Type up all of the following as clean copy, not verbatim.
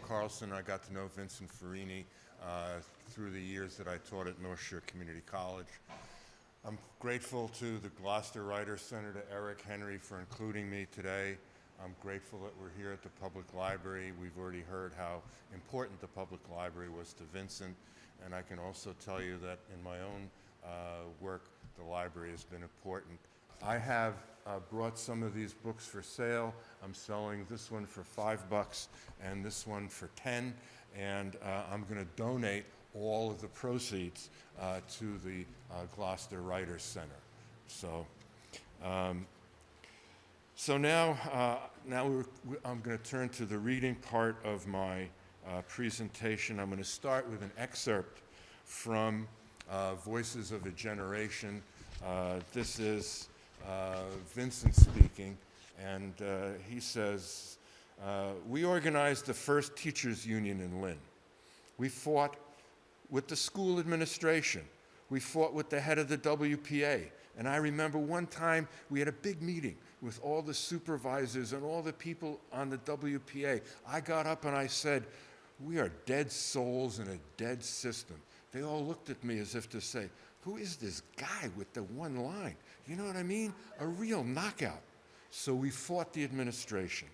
Carlsen. I got to know Vincent Ferrini through the years that I taught at North Shore Community College. I'm grateful to the Gloucester Writers Center, to Eric Henry for including me today. I'm grateful that we're here at the Public Library. We've already heard how important the Public Library was to Vincent, and I can also tell you that in my own work, the library has been important. I have brought some of these books for sale. I'm selling this one for $5 and this one for 10, and I'm going to donate all of the proceeds to the Gloucester Writers Center. So now I'm going to turn to the reading part of my presentation. I'm going to start with an excerpt from Voices of a Generation. This is Vincent speaking, and he says, we organized the first teachers union in Lynn. We fought with the school administration. We fought with the head of the WPA. And I remember one time we had a big meeting with all the supervisors and all the people on the WPA. I got up and I said, we are dead souls in a dead system. They all looked at me as if to say, who is this guy with the one line? You know what I mean? A real knockout. So we fought the administration.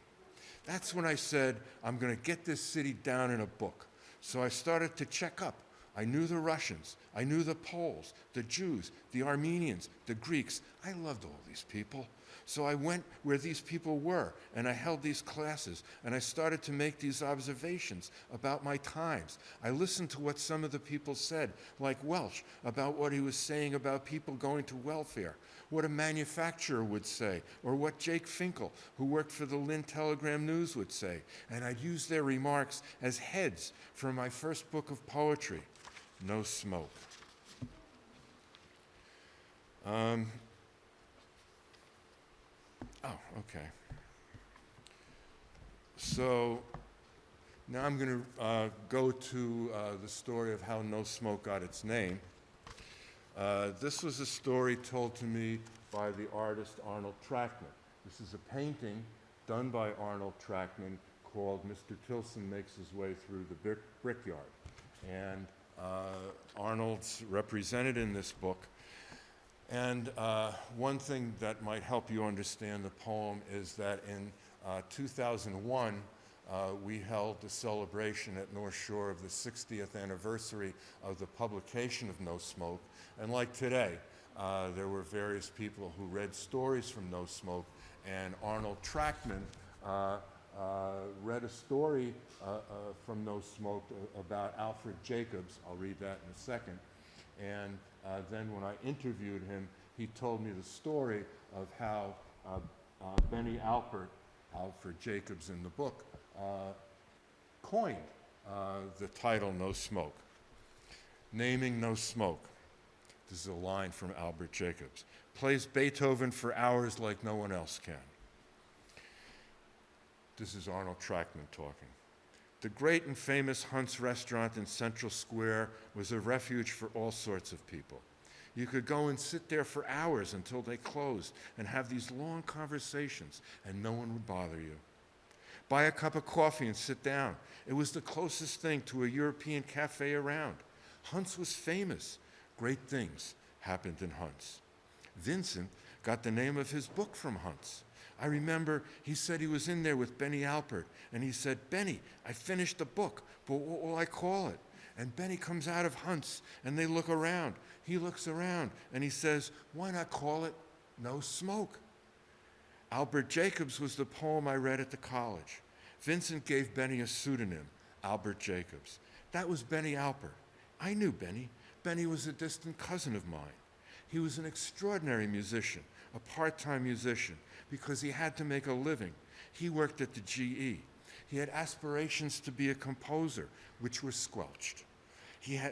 That's when I said, I'm going to get this city down in a book. So I started to check up. I knew the Russians, I knew the Poles, the Jews, the Armenians, the Greeks. I loved all these people. So I went where these people were, and I held these classes, and I started to make these observations about my times. I listened to what some of the people said, like Welsh, about what he was saying about people going to welfare, what a manufacturer would say, or what Jake Finkel, who worked for the Lynn Telegram News, would say. And I'd use their remarks as heads for my first book of poetry, No Smoke. Okay. So now I'm going to go to the story of how No Smoke got its name. This was a story told to me by the artist Arnold Trackman. This is a painting done by Arnold Trackman called Mr. Tilson Makes His Way Through the Brickyard. And Arnold's represented in this book. And one thing that might help you understand the poem is that in 2001, we held a celebration at North Shore of the 60th anniversary of the publication of No Smoke. And like today, there were various people who read stories from No Smoke, and Arnold Trackman read a story from No Smoke about Alfred Jacobs. I'll read that in a second. And then when I interviewed him, he told me the story of how Benny Alpert, Alfred Jacobs in the book, coined the title No Smoke. Naming No Smoke. This is a line from Albert Jacobs. Plays Beethoven for hours like no one else can. This is Arnold Trackman talking. The great and famous Hunt's restaurant in Central Square was a refuge for all sorts of people. You could go and sit there for hours until they closed and have these long conversations, and no one would bother you. Buy a cup of coffee and sit down. It was the closest thing to a European cafe around. Hunt's was famous. Great things happened in Hunt's. Vincent got the name of his book from Hunt's. I remember he said he was in there with Benny Alpert, and he said, Benny, I finished the book, but what will I call it? And Benny comes out of Hunt's, and they look around. He looks around, and he says, why not call it No Smoke? Albert Jacobs was the poem I read at the college. Vincent gave Benny a pseudonym, Albert Jacobs. That was Benny Alpert. I knew Benny. Benny was a distant cousin of mine. He was an extraordinary musician, a part-time musician, because he had to make a living. He worked at the GE. He had aspirations to be a composer, which were squelched.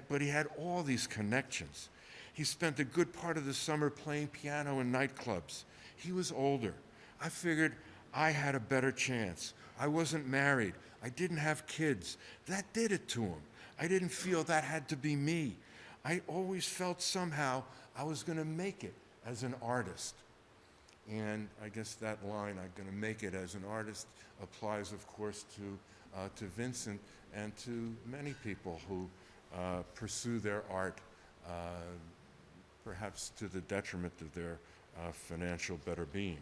But he had all these connections. He spent a good part of the summer playing piano in nightclubs. He was older. I figured I had a better chance. I wasn't married. I didn't have kids. That did it to him. I didn't feel that had to be me. I always felt somehow I was going to make it as an artist. And I guess that line, I'm going to make it as an artist, applies, of course, to to Vincent and to many people who pursue their art, perhaps to the detriment of their financial better being.